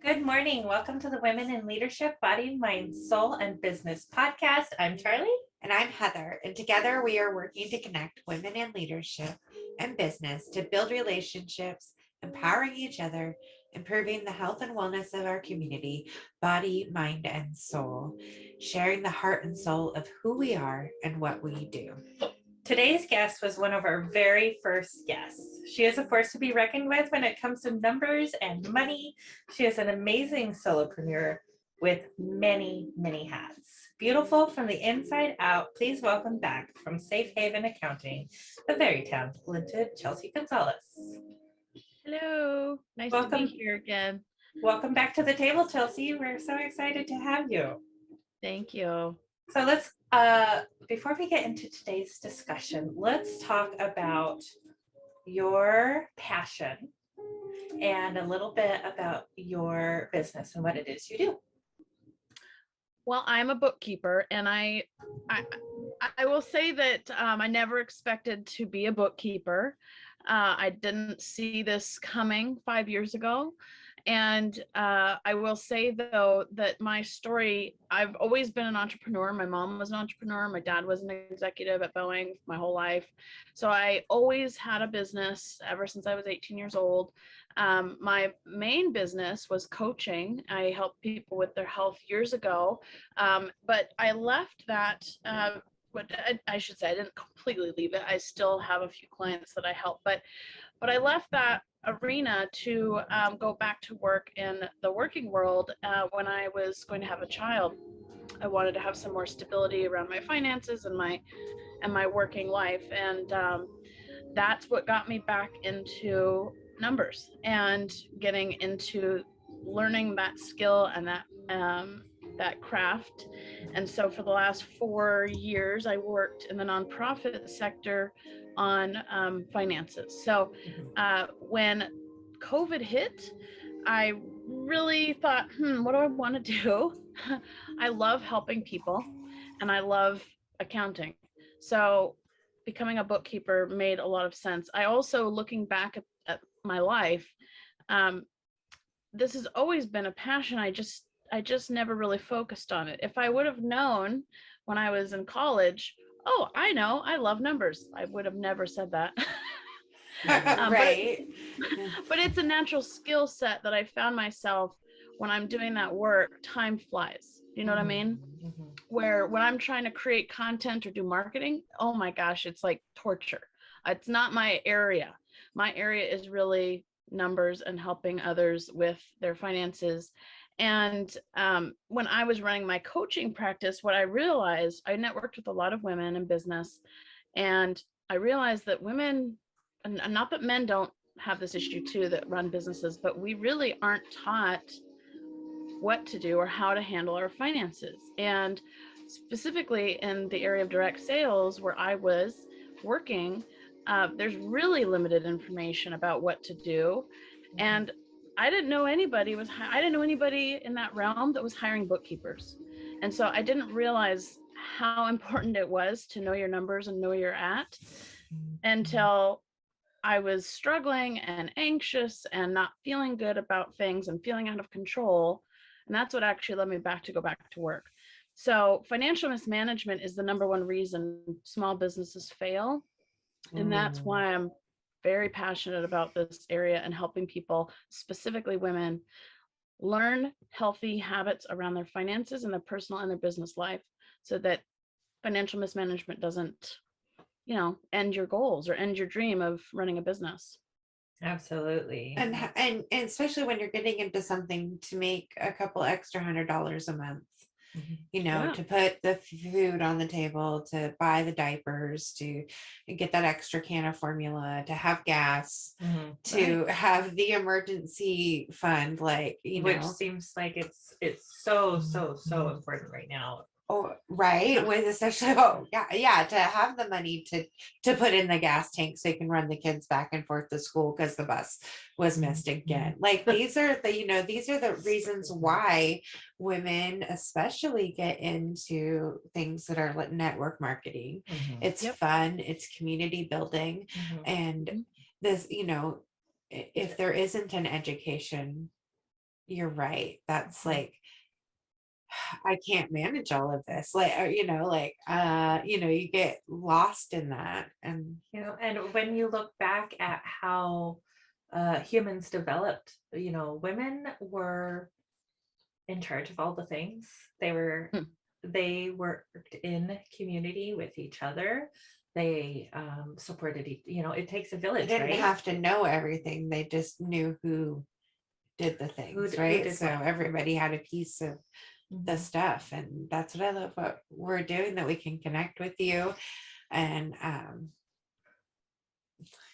Good morning. Welcome to the Women in Leadership, Body, Mind, Soul, and Business podcast. I'm Charlie. And I'm Heather, and together we are working to connect women in leadership and business to build relationships, empowering each other, improving the health and wellness of our community, body, mind, and soul, sharing the heart and soul of who we are and what we do. Today's guest was one of our very first guests. She is a force to be reckoned with when it comes to numbers and money. She is an amazing solopreneur with many, many hats. Beautiful from the inside out. Please welcome back from Safe Haven Accounting, the very talented Chelsey Gonzales. Hello, nice to be here again. Welcome back to the table, Chelsey. We're so excited to have you. Thank you. So let's, before we get into today's discussion, let's talk about your passion and a little bit about your business and what it is you do. Well, I'm a bookkeeper, and I will say that I never expected to be a bookkeeper. I didn't see this coming 5 years ago. And I will say, though, that my story, I've always been an entrepreneur. My mom was an entrepreneur. My dad was an executive at Boeing my whole life. So I always had a business ever since I was 18 years old. My main business was coaching. I helped people with their health years ago. But I left that. But I should say I didn't completely leave it. I still have a few clients that I help, but I left that arena to go back to work in the working world when I was going to have a child. I wanted to have some more stability around my finances and my working life, and that's what got me back into numbers and getting into learning that skill and that craft. And so for the last 4 years, I worked in the nonprofit sector on finances. So when COVID hit, I really thought, what do I want to do? I love helping people and I love accounting. So becoming a bookkeeper made a lot of sense. I also, looking back at my life, this has always been a passion. I just never really focused on it. If I would have known when I was in college, oh, I know, I love numbers, I would have never said that. Right. But it's a natural skill set that I found myself when I'm doing that work, time flies. You know what I mean? Mm-hmm. Where when I'm trying to create content or do marketing, oh my gosh, it's like torture. It's not my area. My area is really numbers and helping others with their finances. And when I was running my coaching practice, what I realized, I networked with a lot of women in business, and I realized that women, and not that men don't have this issue too, that run businesses, but we really aren't taught what to do or how to handle our finances. And specifically in the area of direct sales where I was working, there's really limited information about what to do. And I didn't know anybody in that realm that was hiring bookkeepers. And so I didn't realize how important it was to know your numbers and know where you're at until I was struggling and anxious and not feeling good about things and feeling out of control. And that's what actually led me back to go back to work. So financial mismanagement is the number one reason small businesses fail. And that's why I'm very passionate about this area and helping people, specifically women, learn healthy habits around their finances and their personal and their business life, so that financial mismanagement doesn't, end your goals or end your dream of running a business. Absolutely. And especially when you're getting into something to make a couple extra $100 a month. To put the food on the table, to buy the diapers, to get that extra can of formula, to have gas, to have the emergency fund, which seems like it's so important right now. Oh, right. With especially, to have the money to put in the gas tank so you can run the kids back and forth to school because the bus was missed again. Like these are the reasons why women especially get into things that are like network marketing. It's fun, it's community building, and this, if there isn't an education you're right. That's like, I can't manage all of this. Like, you get lost in that. And And when you look back at how humans developed, women were in charge of all the things. Hmm. They worked in community with each other. They supported it takes a they village, didn't right? have to know everything. They just knew who did the things, right? did So what. everybody had a piece of the Mhm. stuff. And that's what I love what we're doing, that we can connect with you. And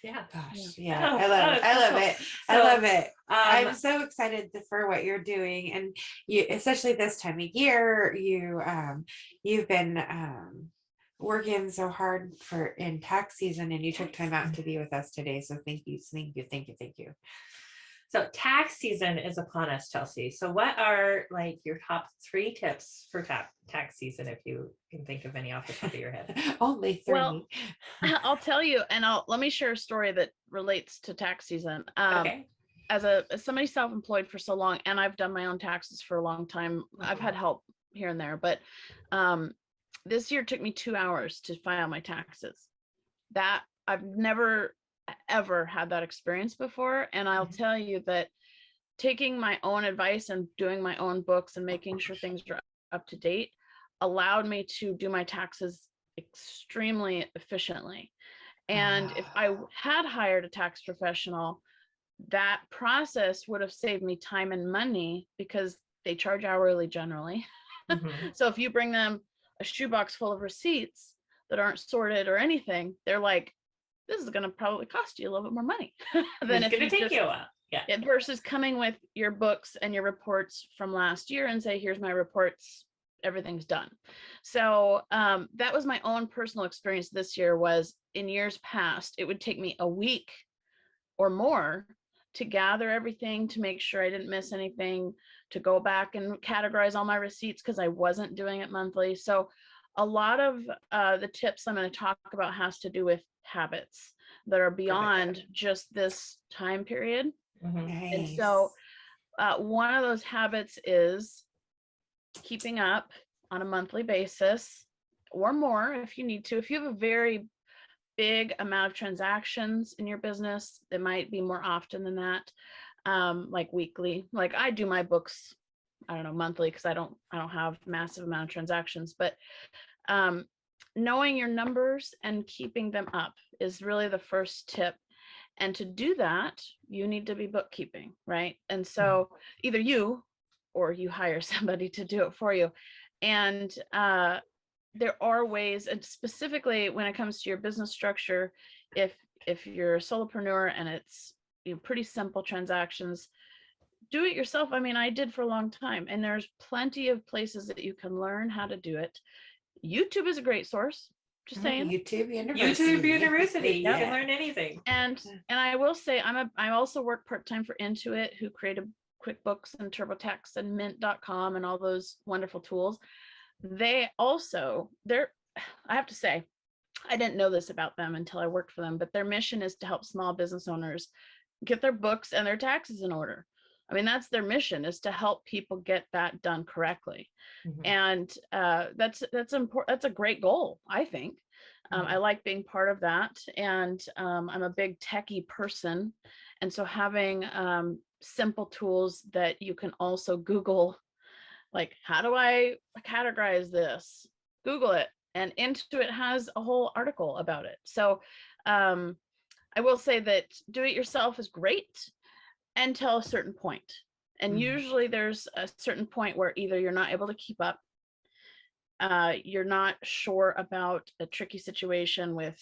Yeah. gosh, Yeah. yeah, Oh, I love it. it's I so love cool. it. I So, love it. I'm um, so excited for what you're doing. And you, especially this time of year, you've been working so hard for in tax season, and you took time out to be with us today. So thank you, thank you, thank you, thank you. so tax season is upon us, Chelsey. So what are like your top 3 tips for tax season, if you can think of any off the top of your head? Only 3. Well, I'll tell you, and let me share a story that relates to tax season. Okay. As somebody self-employed for so long, and I've done my own taxes for a long time. I've had help here and there, but this year took me 2 hours to file my taxes. That I've never ever had that experience before, and I'll tell you that taking my own advice and doing my own books and making sure things are up to date allowed me to do my taxes extremely efficiently. And if I had hired a tax professional, that process would have saved me time and money, because they charge hourly generally. Mhm. So if you bring them a shoebox full of receipts that aren't sorted or anything, they're like, this is going to probably cost you a little bit more money than It's if gonna you take just you a while. Yeah. versus coming with your books and your reports from last year and say, here's my reports, everything's done. So that was my own personal experience this year. Was in years past, it would take me a week or more to gather everything, to make sure I didn't miss anything, to go back and categorize all my receipts because I wasn't doing it monthly. So a lot of the tips I'm going to talk about has to do with habits that are beyond just this time period. Mhm. And Nice. so one of those habits is keeping up on a monthly basis, or more if you need to. If you have a very big amount of transactions in your business, it might be more often than that, like weekly. Like I do my books, I don't know, monthly, because I don't have massive amount of transactions. But knowing your numbers and keeping them up is really the first tip. And to do that, you need to be bookkeeping, right? And so either you or you hire somebody to do it for you. And there are ways, and specifically when it comes to your business structure, if you're a solopreneur and it's pretty simple transactions, do it yourself. I mean, I did for a long time, and there's plenty of places that you can learn how to do it. YouTube is a great source, just saying. YouTube University. YouTube University. You Yeah. can learn anything. And I will say I also work part-time for Intuit, who created QuickBooks and TurboTax and Mint.com and all those wonderful tools. I have to say, I didn't know this about them until I worked for them, but their mission is to help small business owners get their books and their taxes in order. I mean, that's their mission, is to help people get that done correctly. Mhm. And that's important. That's a great goal, I think. I like being part of that. And I'm a big techie person. And so having simple tools that you can also Google, like, how do I categorize this? Google it. And Intuit has a whole article about it. So I will say that do it yourself is great until a certain point. And usually there's a certain point where either you're not able to keep up, you're not sure about a tricky situation with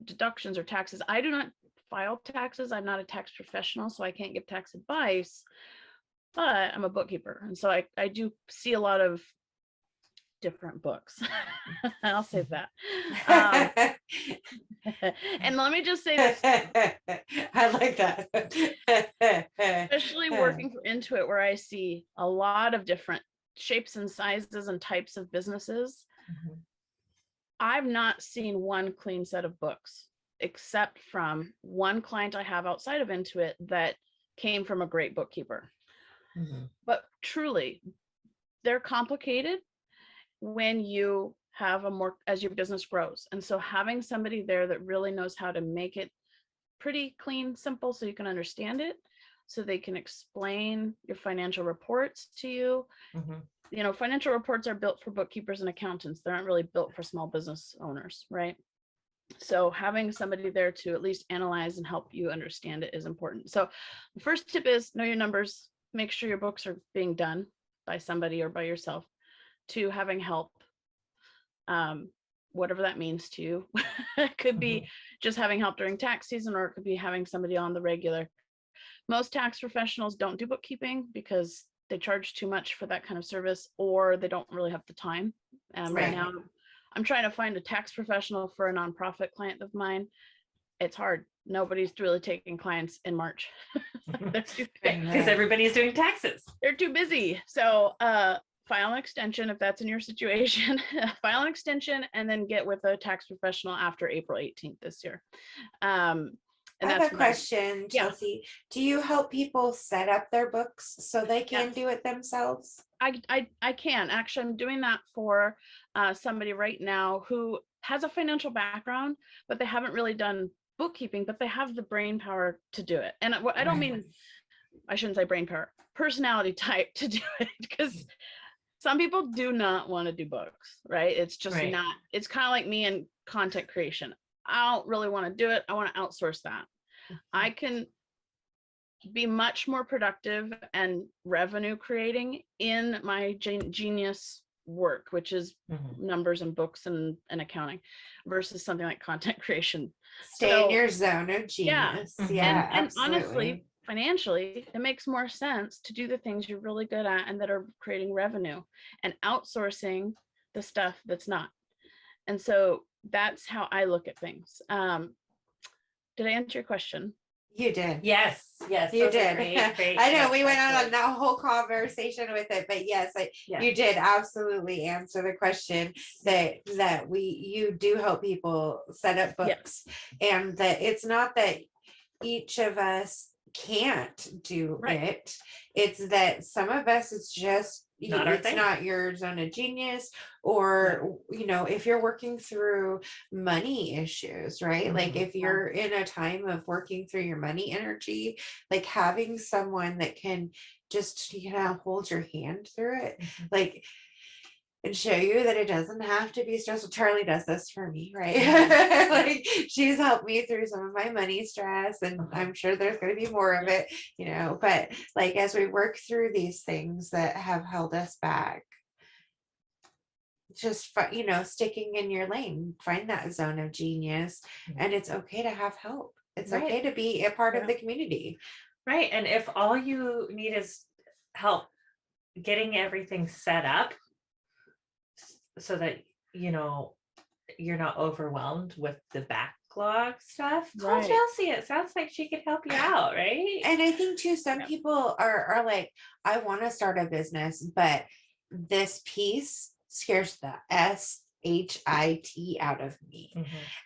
deductions or taxes. I do not file taxes. I'm not a tax professional, so I can't give tax advice, but I'm a bookkeeper. And so I do see a lot of different books. I'll say that. And let me just say this, I like that. especially working for Intuit, where I see a lot of different shapes and sizes and types of businesses. I've not seen one clean set of books, except from one client I have outside of Intuit that came from a great bookkeeper. But truly, they're complicated when you have as your business grows. And so having somebody there that really knows how to make it pretty clean, simple, so you can understand it, so they can explain your financial reports to you. You know, financial reports are built for bookkeepers and accountants. They aren't really built for small business owners, right? So having somebody there to at least analyze and help you understand it is important. So the first tip is know your numbers, make sure your books are being done by somebody or by yourself. 2, having help, whatever that means to you. It could be just having help during tax season, or it could be having somebody on the regular. Most tax professionals don't do bookkeeping because they charge too much for that kind of service, or they don't really have the time. Right now, I'm trying to find a tax professional for a nonprofit client of mine. It's hard. Nobody's really taking clients in March. Because everybody's doing taxes. They're too busy. So file an extension if that's in your situation. File an extension and then get with a tax professional after April 18th this year. I have a question, Chelsey. Do you help people set up their books so they can do it themselves? I can. Actually, I'm doing that for somebody right now who has a financial background, but they haven't really done bookkeeping, but they have the brain power to do it. And I don't mean, I shouldn't say brain power, personality type to do it, because some people do not want to do books, right? It's just not, it's kind of like me in content creation. I don't really want to do it. I want to outsource that. I can be much more productive and revenue creating in my genius work, which is numbers and books and accounting, versus something like content creation. Stay in your zone of genius. And honestly, financially, it makes more sense to do the things you're really good at and that are creating revenue, and outsourcing the stuff that's not. And so that's how I look at things. Did I answer your question? You did. Yes, you did. Great I know we went on that whole conversation with it, but yes, you did absolutely answer the question that you do help people set up books, and that it's not that each of us can't do it. It's that some of us, it's just not your zone of genius, or if you're working through money issues, right? Like if you're in a time of working through your money energy, like having someone that can just hold your hand through it, like, and show you that it doesn't have to be stressful. Charlie does this for me, right? Like she's helped me through some of my money stress, and I'm sure there's going to be more of it, but like as we work through these things that have held us back, just sticking in your lane, find that zone of genius, and it's okay to have help. It's okay to be a part of the community, right? And if all you need is help getting everything set up so that you're not overwhelmed with the backlog stuff, call Chelsey. It sounds like she could help you out, right? And I think too, some people are like, I want to start a business, but this piece scares the SHIT out of me.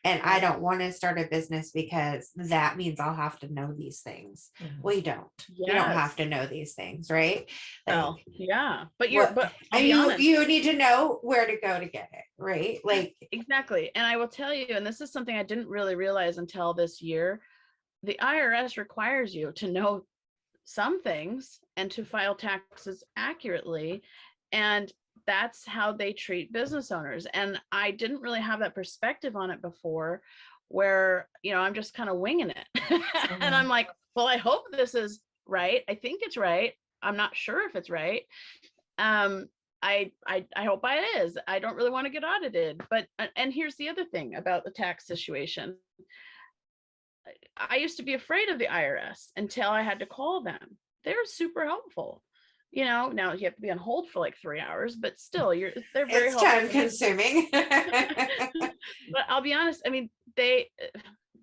And I don't want to start a business because that means I'll have to know these things. Well, you don't. You don't have to know these things, right? Like, but you need to know where to go to get it, right? Like exactly. And I will tell you, and this is something I didn't really realize until this year, the IRS requires you to know some things and to file taxes accurately, and that's how they treat business owners. And I didn't really have that perspective on it before, where I'm just kind of winging it. And I'm like, well, I hope this is right. I think it's right. I'm not sure if it's right. I hope it is. I don't really want to get audited. But and here's the other thing about the tax situation. I used to be afraid of the IRS until I had to call them. They're super helpful. Now you have to be on hold for like 3 hours, but still they're very helpful. Time consuming. But I'll be honest, I mean, they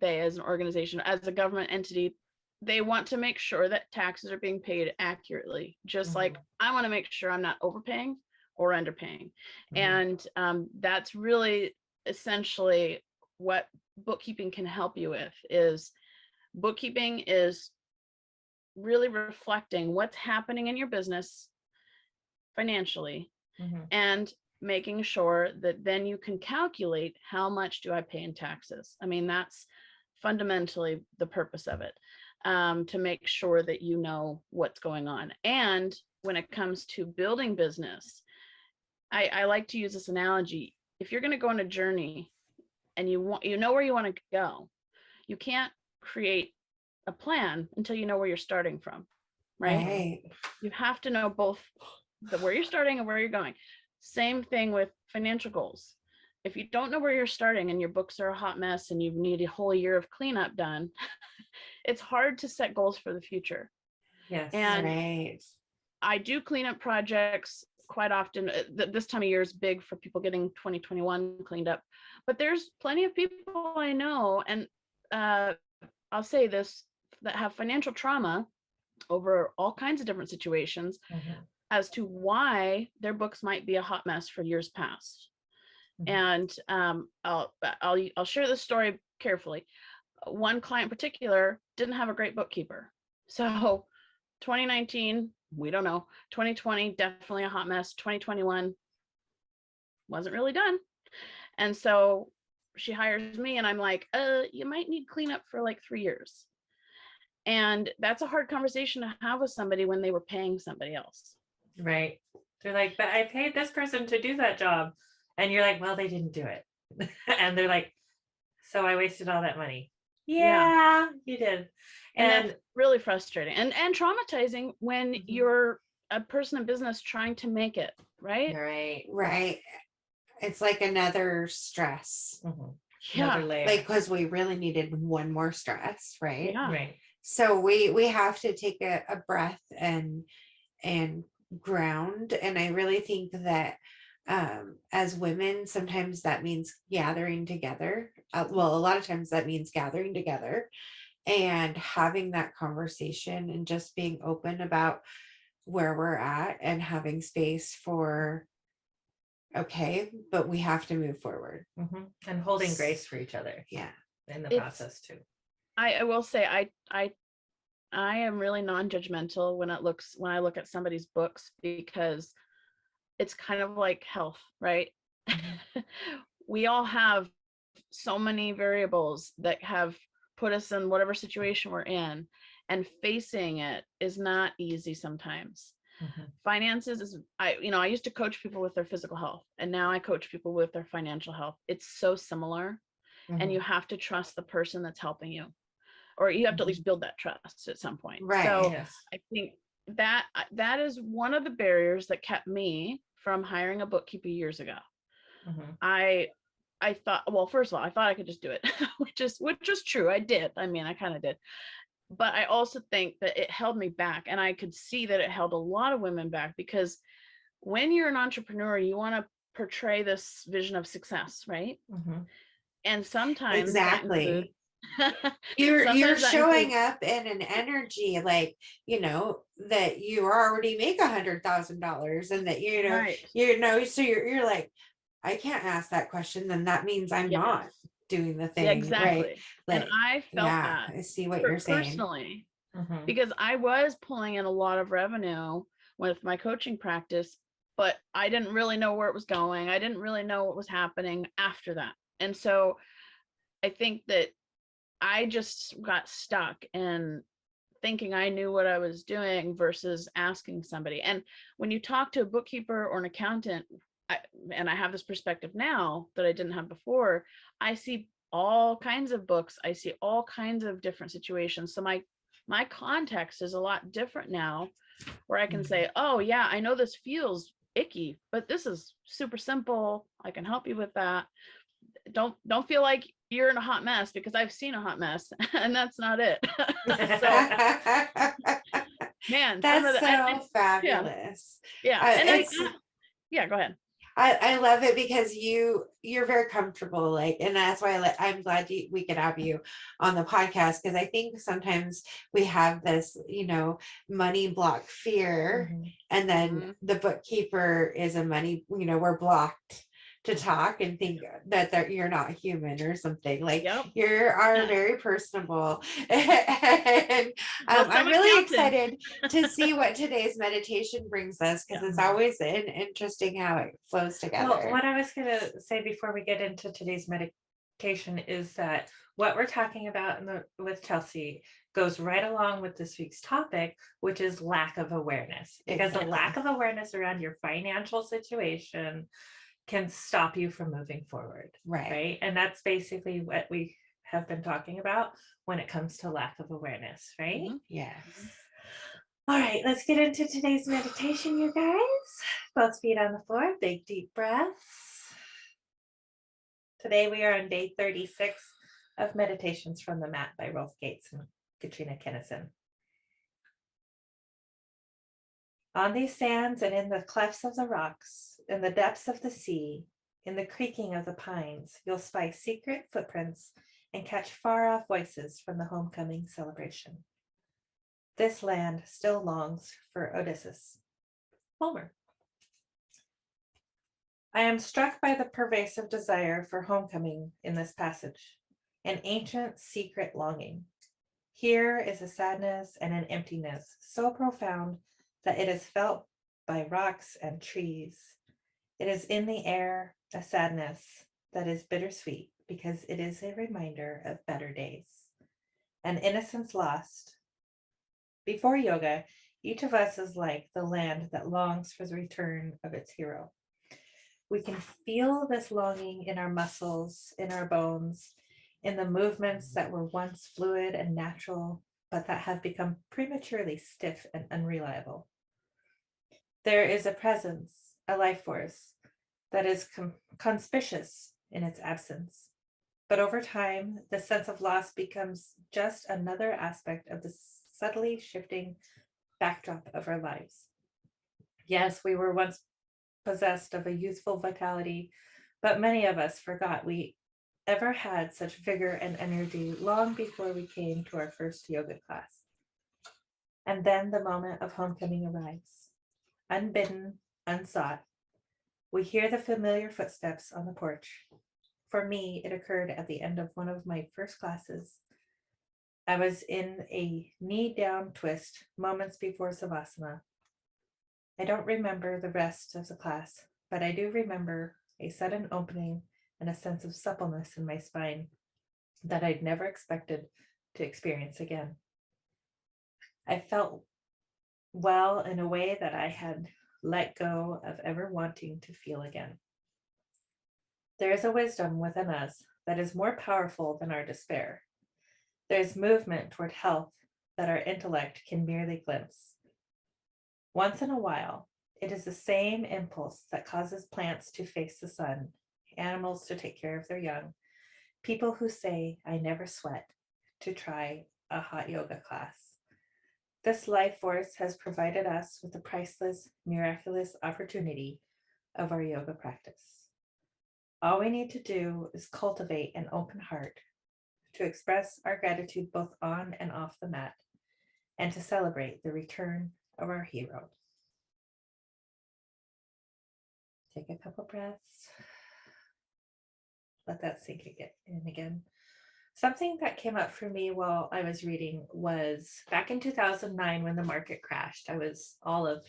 as an organization, as a government entity, they want to make sure that taxes are being paid accurately. Just like I want to make sure I'm not overpaying or underpaying. And that's really essentially what bookkeeping can help you with. Is bookkeeping is really reflecting what's happening in your business financially, and making sure that then you can calculate how much do I pay in taxes. I mean, that's fundamentally the purpose of it, to make sure that you know what's going on. And when it comes to building business, I like to use this analogy. If you're going to go on a journey and you know where you want to go, you can't create a plan until you know where you're starting from, right? You have to know both where you're starting and where you're going. Same thing with financial goals. If you don't know where you're starting and your books are a hot mess and you need a whole year of cleanup done, it's hard to set goals for the future. Yes. And I do cleanup projects quite often. This time of year is big for people getting 2021 cleaned up, but there's plenty of people I know, and I'll say this, that have financial trauma over all kinds of different situations as to why their books might be a hot mess for years past. And I'll share this story carefully. One client in particular didn't have a great bookkeeper. So 2019, we don't know. 2020, definitely a hot mess. 2021 wasn't really done. And so she hires me and I'm like, you might need cleanup for like 3 years. And that's a hard conversation to have with somebody when they were paying somebody else. Right. They're like, but I paid this person to do that job. And you're like, well, they didn't do it. And they're like, so I wasted all that money. Yeah, you did. And that's really frustrating and traumatizing when you're a person in business trying to make it, right? Right. It's like another stress. Another layer. Like, because we really needed one more stress, right? Yeah. Right. So we have to take a breath and ground. And I really think that as women, sometimes that means gathering together. Well, a lot of times that means gathering together and having that conversation and just being open about where we're at and having space for, okay, but we have to move forward. And holding grace for each other. Yeah. In the process too. I will say I am really non-judgmental when I look at somebody's books, because it's kind of like health, right? We all have so many variables that have put us in whatever situation we're in, and facing it is not easy sometimes. Finances is, I used to coach people with their physical health, and now I coach people with their financial health. It's so similar, and you have to trust the person that's helping you, or you have to at least build that trust at some point. Right. So I think that is one of the barriers that kept me from hiring a bookkeeper years ago. I thought, well, first of all, I thought I could just do it, which is true. I did. I mean, I kind of did. But I also think that it held me back, and I could see that it held a lot of women back, because when you're an entrepreneur, you want to portray this vision of success, right? And sometimes exactly. You're showing up in an energy like, that you already make $100,000, and that so you're like, I can't ask that question, then that means I'm not doing the thing. Exactly. Right? Like, and I felt that I see what you're saying personally, because I was pulling in a lot of revenue with my coaching practice, but I didn't really know where it was going. I didn't really know what was happening after that. And so I think that I just got stuck in thinking I knew what I was doing versus asking somebody. And when you talk to a bookkeeper or an accountant, and I have this perspective now that I didn't have before, I see all kinds of books. I see all kinds of different situations. So my context is a lot different now, where I can say, oh yeah, I know this feels icky, but this is super simple. I can help you with that. Don't feel like you're in a hot mess, because I've seen a hot mess and that's not it. So, man, that's so fabulous. Yeah, go ahead. I love it, because you're very comfortable, like, and that's why I'm glad we could have you on the podcast, because I think sometimes we have this, money block fear, and then the bookkeeper is a money, we're blocked to talk and think that you're not human or something. Like Yep. you are very personable. And Well, so I'm is really Mountain. excited to see what today's meditation brings us, because Yeah. it's always interesting how it flows together. Well, what I was going to say before we get into today's meditation is that what we're talking about with Chelsey goes right along with this week's topic, which is lack of awareness. Because Exactly. the lack of awareness around your financial situation can stop you from moving forward. Right. And that's basically what we have been talking about when it comes to lack of awareness, right? Mhm. Yes. All right, let's get into today's meditation, you guys. Both feet on the floor, big deep breaths. Today we are on day 36 of Meditations from the Mat by Rolf Gates and Katrina Kennison. On these sands and in the clefts of the rocks, in the depths of the sea, in the creaking of the pines, you'll spy secret footprints and catch far-off voices from the homecoming celebration. This land still longs for Odysseus. Homer. I am struck by the pervasive desire for homecoming in this passage, an ancient secret longing. Here is a sadness and an emptiness so profound that it is felt by rocks and trees. It is in the air, a sadness that is bittersweet because it is a reminder of better days. An innocence lost. Before yoga, each of us is like the land that longs for the return of its hero. We can feel this longing in our muscles, in our bones, in the movements that were once fluid and natural, but that have become prematurely stiff and unreliable. There is a presence, a life force, that is conspicuous in its absence. But over time, the sense of loss becomes just another aspect of the subtly shifting backdrop of our lives. Yes, we were once possessed of a youthful vitality, but many of us forgot we ever had such vigor and energy long before we came to our first yoga class. And then the moment of homecoming arrives. Unbidden, unsought, we hear the familiar footsteps on the porch. For me, it occurred at the end of one of my first classes. I was in a knee down twist moments before Savasana. I don't remember the rest of the class, but I do remember a sudden opening and a sense of suppleness in my spine that I'd never expected to experience again. I felt well in a way that I had let go of ever wanting to feel again. There is a wisdom within us that is more powerful than our despair. There's movement toward health that our intellect can merely glimpse. Once in a while, it is the same impulse that causes plants to face the sun, animals to take care of their young, people who say, I never sweat, to try a hot yoga class. This life force has provided us with the priceless, miraculous opportunity of our yoga practice. All we need to do is cultivate an open heart to express our gratitude both on and off the mat, and to celebrate the return of our hero. Take a couple breaths. Let that sink in again. Something that came up for me while I was reading was back in 2009 when the market crashed. I was all of,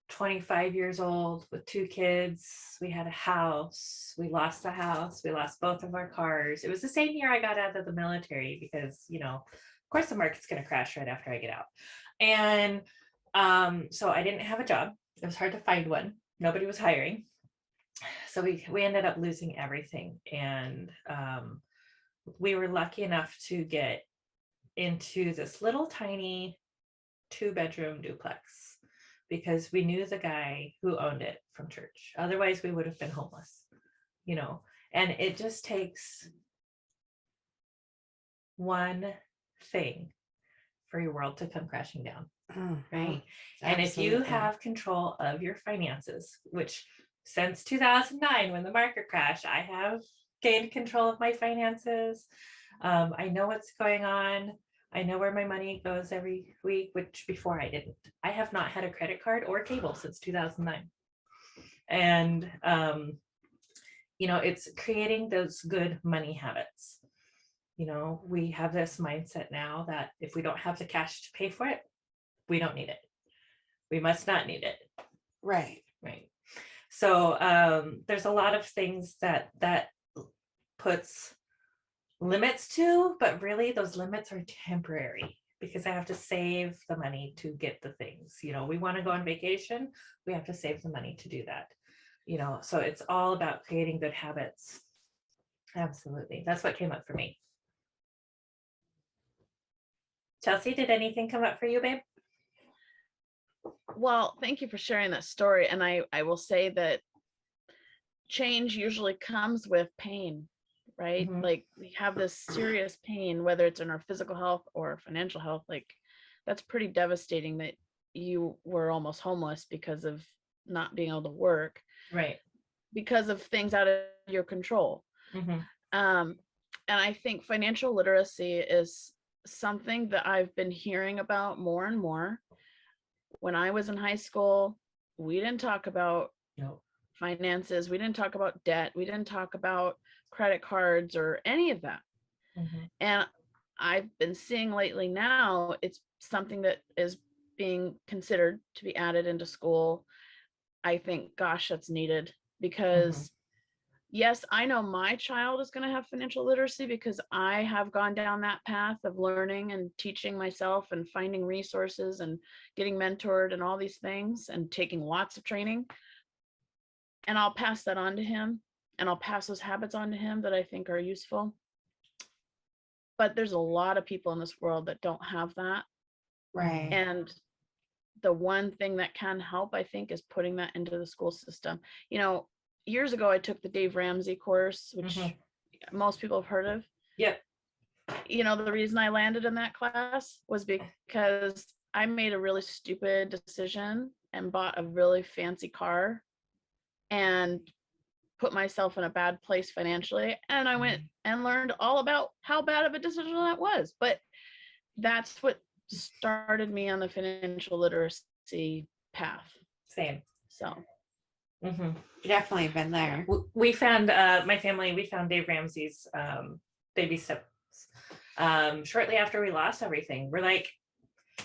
25 years old with 2 kids. We had a house. We lost the house. We lost both of our cars. It was the same year I got out of the military because, of course the market's going to crash right after I get out. And so I didn't have a job. It was hard to find one. Nobody was hiring. So we ended up losing everything. And we were lucky enough to get into this little tiny 2-bedroom duplex because we knew the guy who owned it from church. Otherwise, we would have been homeless, and it just takes one thing for your world to come crashing down, right? And if you have control of your finances, which since 2009, when the market crashed, I have gained control of my finances. I know what's going on. I know where my money goes every week, which before I didn't. I have not had a credit card or cable since 2009. And, it's creating those good money habits. We have this mindset now that if we don't have the cash to pay for it, we don't need it. We must not need it. Right. Right. So there's a lot of things that puts limits to, but really those limits are temporary because I have to save the money to get the things. We want to go on vacation, we have to save the money to do that. So it's all about creating good habits. Absolutely. That's what came up for me. Chelsey, did anything come up for you, babe? Well, thank you for sharing that story. And I will say that change usually comes with pain, right? Mhm. Like we have this serious pain, whether it's in our physical health or financial health. Like that's pretty devastating that you were almost homeless because of not being able to work, Right. because of things out of your control. Mhm. And I think financial literacy is something that I've been hearing about more and more. When I was in high school, we didn't talk about No. finances. We didn't talk about debt. We didn't talk about credit cards or any of that. Mhm. And I've been seeing lately now it's something that is being considered to be added into school. I think, gosh, that's needed because yes, I know my child is going to have financial literacy because I have gone down that path of learning and teaching myself and finding resources and getting mentored and all these things and taking lots of training. And I'll pass that on to him, and I'll pass those habits on to him that I think are useful. But there's a lot of people in this world that don't have that. Right. And the one thing that can help, I think, is putting that into the school system. Years ago, I took the Dave Ramsey course, which most people have heard of. Yep. The reason I landed in that class was because I made a really stupid decision and bought a really fancy car and put myself in a bad place financially. And I went and learned all about how bad of a decision that was. But that's what started me on the financial literacy path. Same. So Definitely been there. We found my family. We found Dave Ramsey's baby steps shortly after we lost everything. We're like,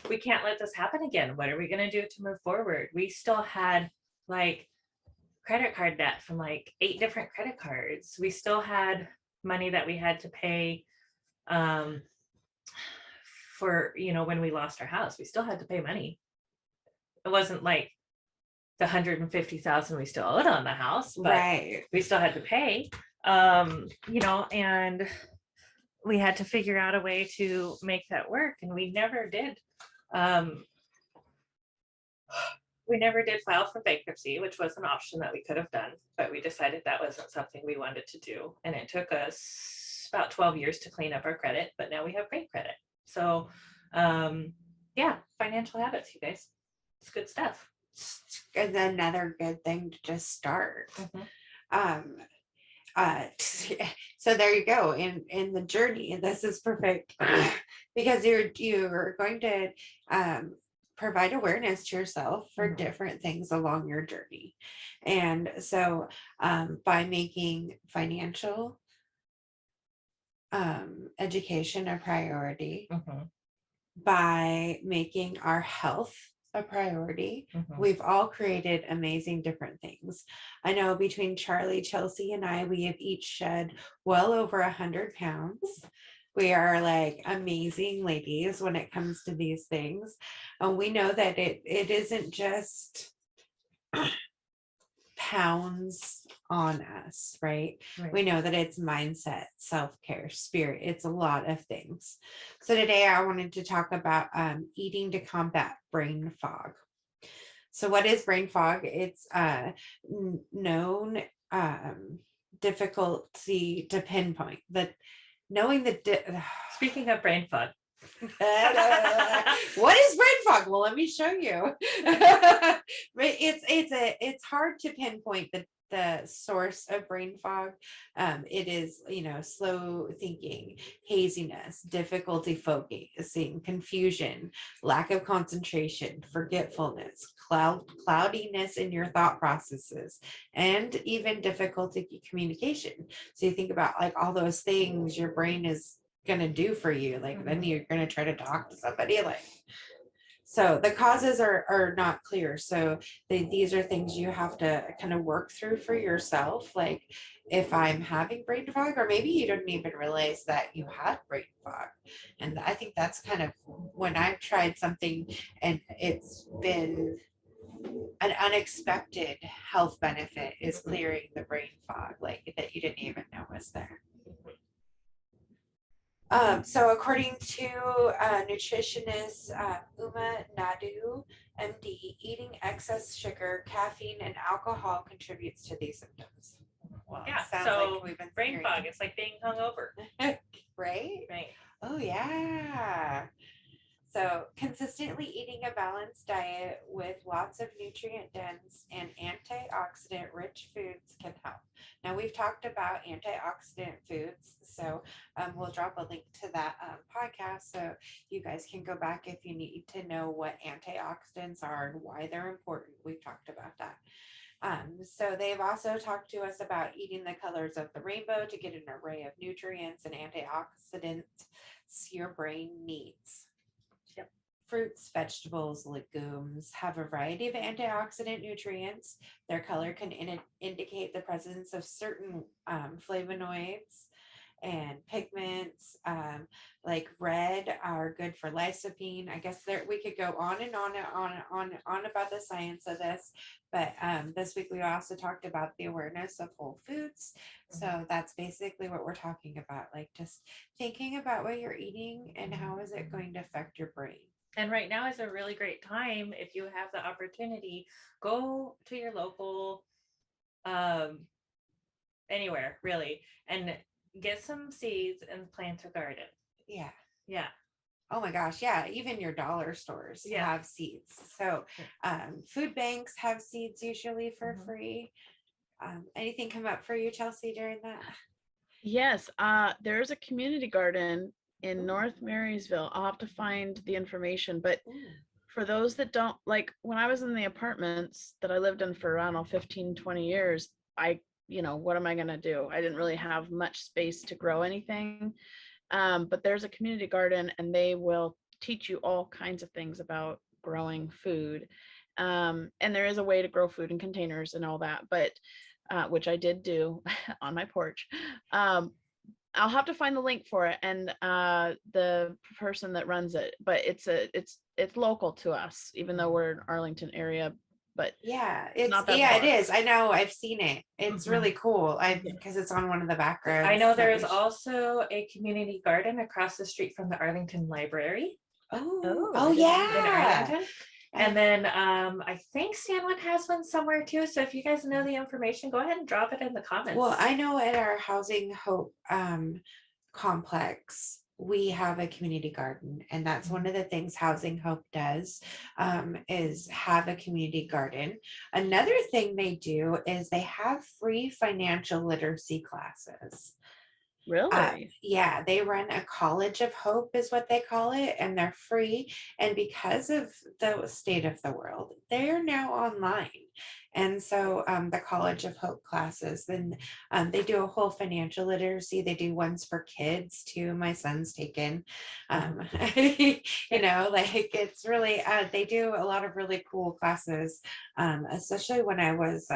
we can't let this happen again. What are we going to do to move forward? We still had like credit card debt from like 8 different credit cards. We still had money that we had to pay for when we lost our house. We still had to pay money. It wasn't like the $150,000 we still owed on the house, but Right. we still had to pay, and we had to figure out a way to make that work. And we never did. We never did file for bankruptcy, which was an option that we could have done, but we decided that wasn't something we wanted to do. And it took us about 12 years to clean up our credit, but now we have great credit. So, financial habits, you guys, it's good stuff. And another good thing to just start. So there you go in the journey, and this is perfect because you're going to provide awareness to yourself for different things along your journey. And so by making financial education a priority, by making our health a priority, we've all created amazing different things. I know between Charlie, Chelsey, and I, we have each shed well over 100 pounds. We are like amazing ladies when it comes to these things. And we know that it isn't just pounds on us, right? We know that it's mindset, self-care, spirit. It's a lot of things. So today I wanted to talk about eating to combat brain fog. So what is brain fog? It's known difficulty to pinpoint. Speaking of brain fog, What is brain fog? Well, let me show you. It's hard to pinpoint the source of brain fog. It is, slow thinking, haziness, difficulty focusing, confusion, lack of concentration, forgetfulness, cloudiness in your thought processes, and even difficulty communication. So you think about like all those things your brain is gonna do for you, like then you're gonna try to talk to somebody, like, so the causes are not clear. So these are things you have to kind of work through for yourself, like if I'm having brain fog, or maybe you didn't even realize that you had brain fog. And I think that's kind of when I've tried something and it's been an unexpected health benefit, is clearing the brain fog, like that you didn't even know was there. So according to nutritionist Uma Nadu, MD, eating excess sugar, caffeine, and alcohol contributes to these symptoms. Well, yeah, so like we've been brain fog, it's like being hungover. Right? Right. Oh, yeah. So consistently eating a balanced diet with lots of nutrient dense and antioxidant rich foods can help. Now we've talked about antioxidant foods, so we'll drop a link to that podcast so you guys can go back if you need to know what antioxidants are and why they're important. We've talked about that. So they've also talked to us about eating the colors of the rainbow to get an array of nutrients and antioxidants your brain needs. Fruits, vegetables, legumes have a variety of antioxidant nutrients. Their color can indicate the presence of certain flavonoids and pigments. Like red are good for lycopene. I guess we could go on and on and on and on and on about the science of this, but this week we also talked about the awareness of whole foods. So that's basically what we're talking about, like just thinking about what you're eating and how is it going to affect your brain. And right now is a really great time if you have the opportunity, go to your local anywhere really and get some seeds and plant a garden. Yeah. Oh my gosh, yeah, even your dollar stores have seeds. So food banks have seeds usually for free. Anything come up for you, Chelsey, during that? Yes, there's a community garden in North Marysville. I'll have to find the information, but for those that don't, like when I was in the apartments that I lived in for, I don't know, 15, 20 years, what am I going to do? I didn't really have much space to grow anything. But there's a community garden and they will teach you all kinds of things about growing food. And there is a way to grow food in containers and all that, but which I did do on my porch. I'll have to find the link for it and the person that runs it, but it's local to us, even though we're in Arlington area. But it's not that far. It is. I know, I've seen it. It's really cool. Because it's on one of the back roads. I know there is also a community garden across the street from the Arlington Library. Oh yeah. In Arlington. And then I think Stanwood has one somewhere too. So if you guys know the information, go ahead and drop it in the comments. Well, I know at our Housing Hope complex, we have a community garden, and that's one of the things Housing Hope does, is have a community garden. Another thing they do is they have free financial literacy classes. Really? Yeah, they run a College of Hope is what they call it, and they're free. And because of the state of the world, they're now online. And so the College of Hope classes, then they do a whole financial literacy. They do ones for kids too. My son's taken, it's really, they do a lot of really cool classes, especially when I was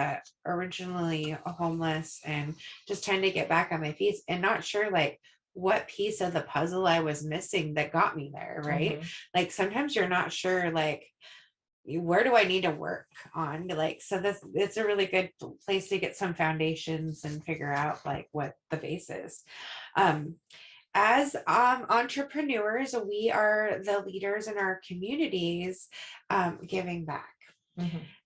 originally homeless and just trying to get back on my feet and not sure like what piece of the puzzle I was missing that got me there. Right. Like sometimes you're not sure, like, where do I need to work on, like, so it's a really good place to get some foundations and figure out like what the base is. As entrepreneurs, we are the leaders in our communities, giving back.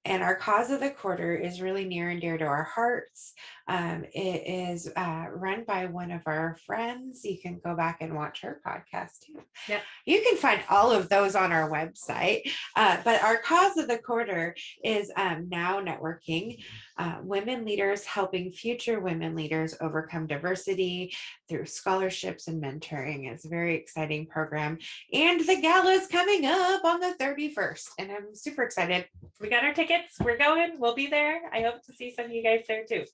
And our cause of the quarter is really near and dear to our hearts. It is run by one of our friends. You can go back and watch her podcast too. Yep. You can find all of those on our website. But our cause of the quarter is Now Networking, women leaders helping future women leaders overcome diversity through scholarships and mentoring. It's a very exciting program. And the gala is coming up on the 31st. And I'm super excited. We got our tickets. We're going. We'll be there. I hope to see some of you guys there too.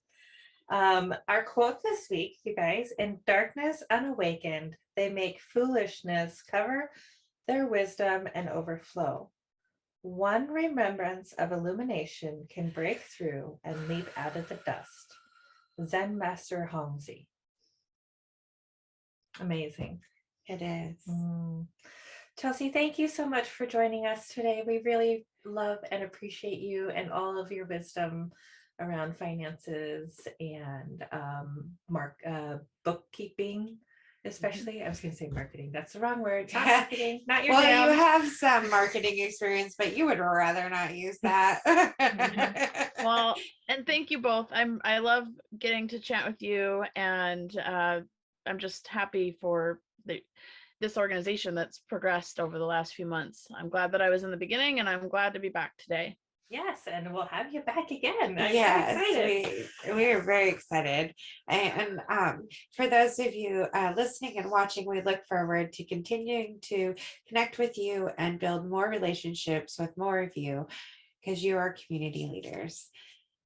Our quote this week, you guys: in darkness unawakened, they make foolishness cover their wisdom and overflow. One remembrance of illumination can break through and leap out of the dust. Zen Master Hongzhi. Amazing. It is. Chelsey, thank you so much for joining us today. We really love and appreciate you and all of your wisdom around finances and bookkeeping, especially. I was going to say marketing. That's the wrong word. Not marketing, not your Well, jam. you have some marketing experience, but you would rather not use that. Well, and thank you both. I love getting to chat with you, and I'm just happy for this organization that's progressed over the last few months. I'm glad that I was in the beginning, and I'm glad to be back today. Yes, and we'll have you back again. I'm Yes, so excited. we are very excited. And for those of you listening and watching, we look forward to continuing to connect with you and build more relationships with more of you, because you are community leaders.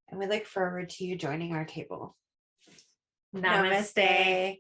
And we look forward to you joining our table. Namaste.